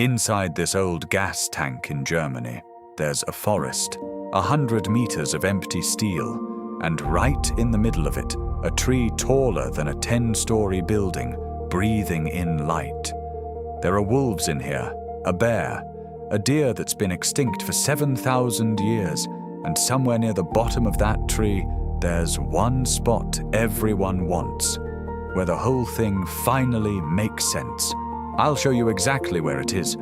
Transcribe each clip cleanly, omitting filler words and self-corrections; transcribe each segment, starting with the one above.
Inside this old gas tank in Germany, there's a forest, 100 meters of empty steel, and right in the middle of it, a tree taller than a 10-story building, breathing in light. There are wolves in here, a bear, a deer that's been extinct for 7,000 years, and somewhere near the bottom of that tree, there's one spot everyone wants, where the whole thing finally makes sense. I'll show you exactly where it is.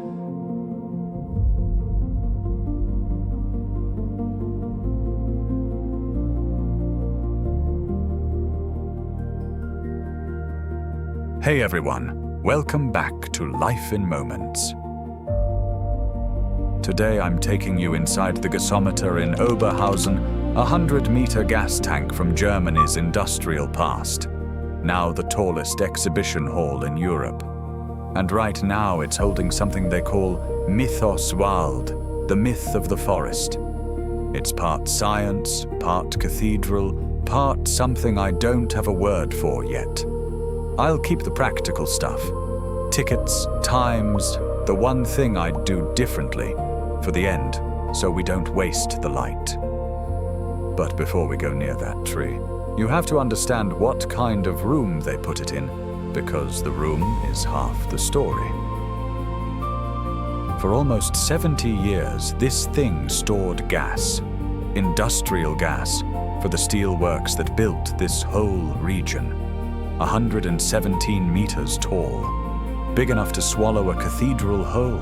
Hey everyone, welcome back to Life in Moments. Today I'm taking you inside the Gasometer in Oberhausen, a 100-meter gas tank from Germany's industrial past, now the tallest exhibition hall in Europe. And right now it's holding something they call Mythos Wald, the myth of the forest. It's part science, part cathedral, part something I don't have a word for yet. I'll keep the practical stuff. Tickets, times, the one thing I'd do differently for the end, so we don't waste the light. But before we go near that tree, you have to understand what kind of room they put it in, because the room is half the story. For almost 70 years, this thing stored gas, industrial gas, for the steelworks that built this whole region. 117 meters tall, big enough to swallow a cathedral whole.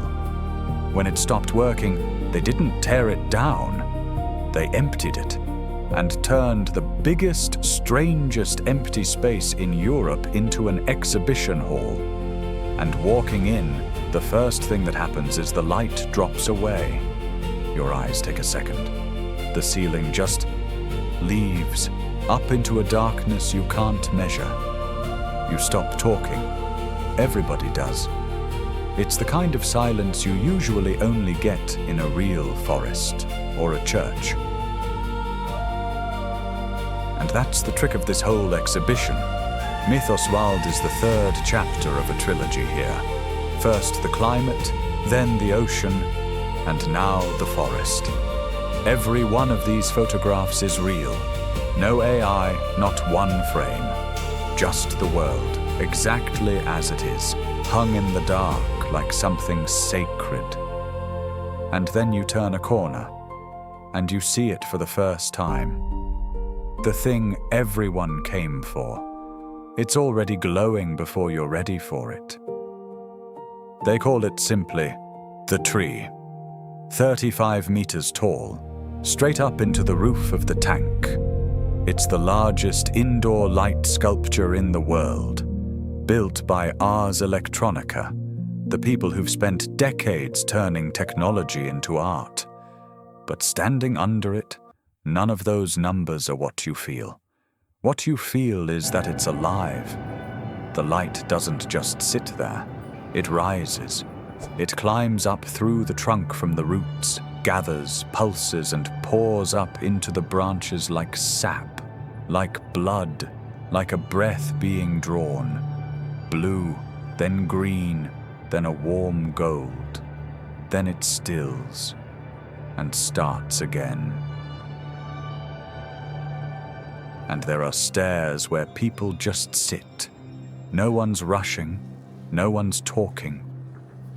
When it stopped working, they didn't tear it down. They emptied it and turned the biggest, strangest empty space in Europe into an exhibition hall. And walking in, the first thing that happens is the light drops away. Your eyes take a second. The ceiling just leaves up into a darkness you can't measure. You stop talking. Everybody does. It's the kind of silence you usually only get in a real forest or a church. And that's the trick of this whole exhibition. Mythos Wald is the third chapter of a trilogy here. First the climate, then the ocean, and now the forest. Every one of these photographs is real. No AI, not one frame. Just the world, exactly as it is, hung in the dark like something sacred. And then you turn a corner, and you see it for the first time. The thing everyone came for. It's already glowing before you're ready for it. They call it simply the tree. 35 meters tall, straight up into the roof of the tank. It's the largest indoor light sculpture in the world, built by Ars Electronica, the people who've spent decades turning technology into art. But standing under it, none of those numbers are what you feel. What you feel is that it's alive. The light doesn't just sit there. It rises. It climbs up through the trunk from the roots, gathers, pulses, and pours up into the branches like sap, like blood, like a breath being drawn. Blue, then green, then a warm gold. Then it stills and starts again. And there are stairs where people just sit. No one's rushing, no one's talking.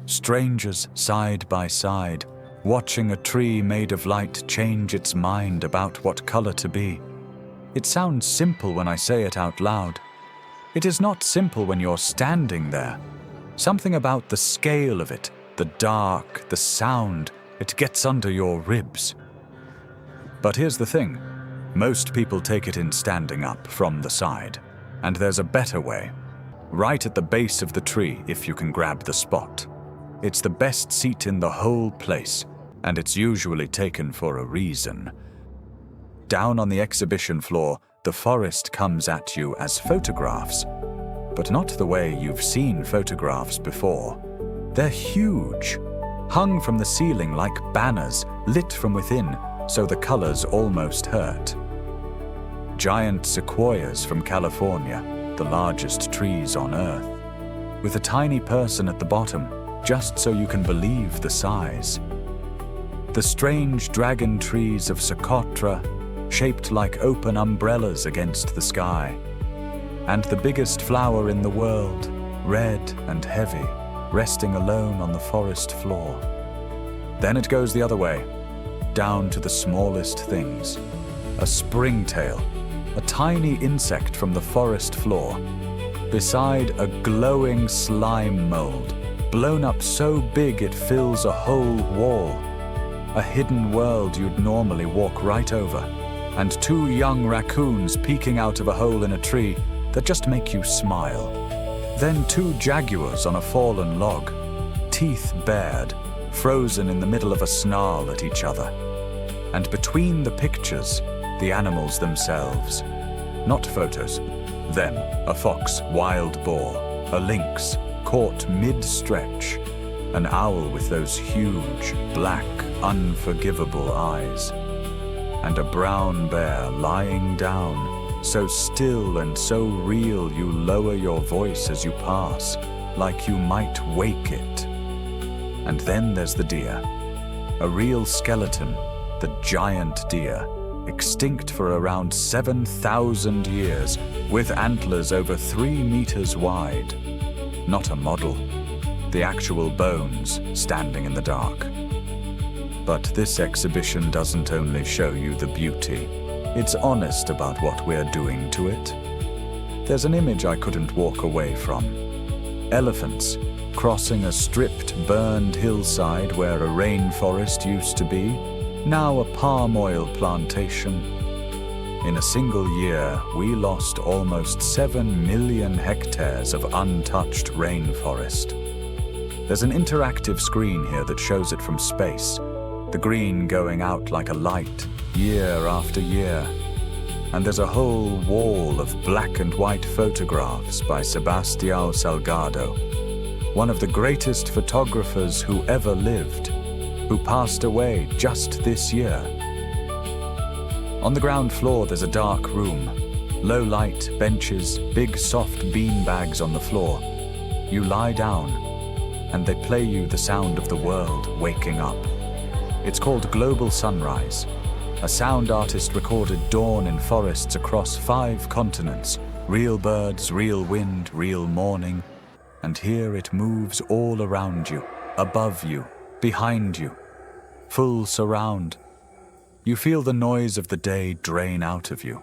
Strangers side by side, watching a tree made of light change its mind about what color to be. It sounds simple when I say it out loud. It is not simple when you're standing there. Something about the scale of it, the dark, the sound, it gets under your ribs. But here's the thing. Most people take it in standing up from the side. And there's a better way. Right at the base of the tree, if you can grab the spot. It's the best seat in the whole place, and it's usually taken for a reason. Down on the exhibition floor, the forest comes at you as photographs, but not the way you've seen photographs before. They're huge, hung from the ceiling like banners, lit from within, so the colors almost hurt. Giant sequoias from California, the largest trees on Earth, with a tiny person at the bottom, just so you can believe the size. The strange dragon trees of Socotra, shaped like open umbrellas against the sky. And the biggest flower in the world, red and heavy, resting alone on the forest floor. Then it goes the other way, down to the smallest things. A springtail, a tiny insect from the forest floor, beside a glowing slime mold, blown up so big it fills a whole wall. A hidden world you'd normally walk right over, and two young raccoons peeking out of a hole in a tree that just make you smile. Then two jaguars on a fallen log, teeth bared, frozen in the middle of a snarl at each other. And between the pictures, the animals themselves. Not photos. Them, a fox, wild boar, a lynx, caught mid-stretch, an owl with those huge, black, unforgivable eyes, and a brown bear lying down, so still and so real you lower your voice as you pass, like you might wake it. And then there's the deer, a real skeleton, the giant deer, extinct for around 7,000 years, with antlers over 3 meters wide. Not a model, the actual bones standing in the dark. But this exhibition doesn't only show you the beauty, it's honest about what we're doing to it. There's an image I couldn't walk away from. Elephants crossing a stripped, burned hillside where a rainforest used to be, now a palm oil plantation. In a single year, we lost almost 7 million hectares of untouched rainforest. There's an interactive screen here that shows it from space, the green going out like a light, year after year. And there's a whole wall of black and white photographs by Sebastião Salgado, one of the greatest photographers who ever lived, who passed away just this year. On the ground floor, there's a dark room. Low light, benches, big soft bean bags on the floor. You lie down, and they play you the sound of the world waking up. It's called Global Sunrise. A sound artist recorded dawn in forests across 5 continents. Real birds, real wind, real morning. And here it moves all around you, above you, behind you. Full surround. You feel the noise of the day drain out of you.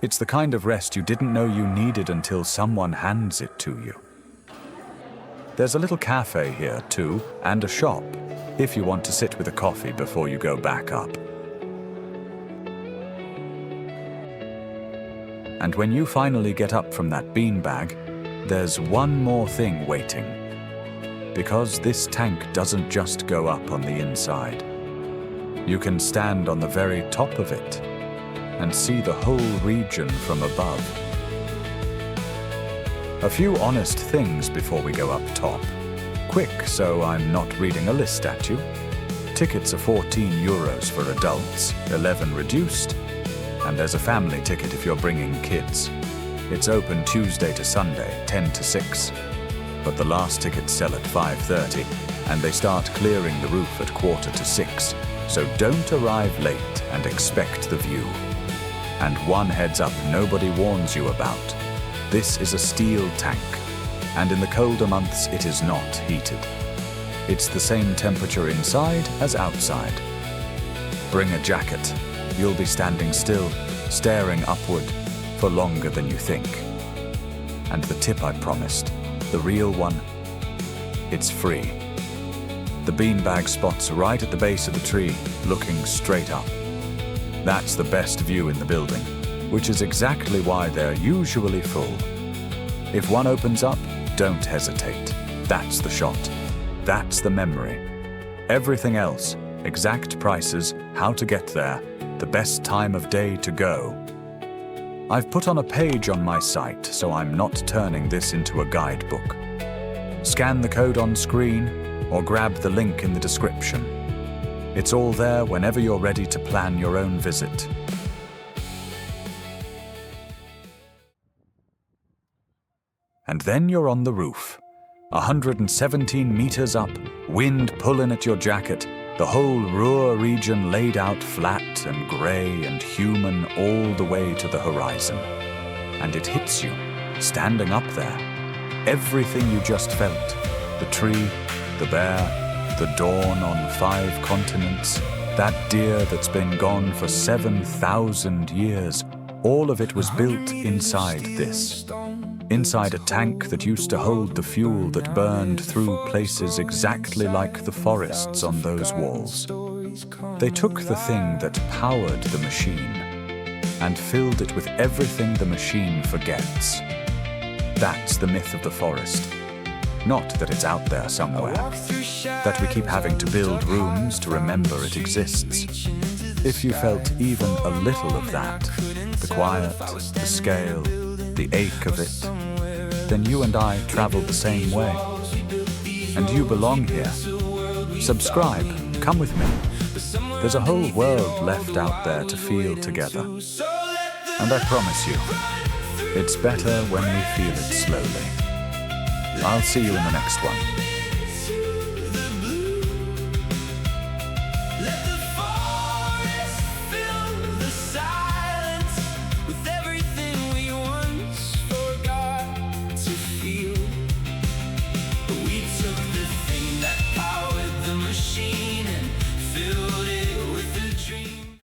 It's the kind of rest you didn't know you needed until someone hands it to you. There's a little cafe here too, and a shop, if you want to sit with a coffee before you go back up. And when you finally get up from that beanbag, there's one more thing waiting. Because this tank doesn't just go up on the inside. You can stand on the very top of it and see the whole region from above. A few honest things before we go up top. Quick, so I'm not reading a list at you. Tickets are €14 for adults, 11 reduced, and there's a family ticket if you're bringing kids. It's open Tuesday to Sunday, 10 to 6. But the last tickets sell at 5:30, and they start clearing the roof at 5:45, so don't arrive late and expect the view. And one heads up nobody warns you about. This is a steel tank, and in the colder months it is not heated. It's the same temperature inside as outside. Bring a jacket. You'll be standing still, staring upward, for longer than you think. And the tip I promised, the real one, it's free. The beanbag spot's right at the base of the tree, looking straight up. That's the best view in the building, which is exactly why they're usually full. If one opens up, don't hesitate. That's the shot. That's the memory. Everything else, exact prices, how to get there, the best time of day to go. I've put on a page on my site, so I'm not turning this into a guidebook. Scan the code on screen or grab the link in the description. It's all there whenever you're ready to plan your own visit. And then you're on the roof. 117 meters up, wind pulling at your jacket, the whole Ruhr region laid out flat and grey and human all the way to the horizon. And it hits you, standing up there. Everything you just felt, the tree, the bear, the dawn on 5 continents, that deer that's been gone for 7,000 years, all of it was built inside this. Inside a tank that used to hold the fuel that burned through places exactly like the forests on those walls. They took the thing that powered the machine and filled it with everything the machine forgets. That's the myth of the forest. Not that it's out there somewhere, that we keep having to build rooms to remember it exists. If you felt even a little of that, the quiet, the scale, the ache of it, then you and I travel the same way. And you belong here. Subscribe, come with me. There's a whole world left out there to feel together. And I promise you, it's better when we feel it slowly. I'll see you in the next one.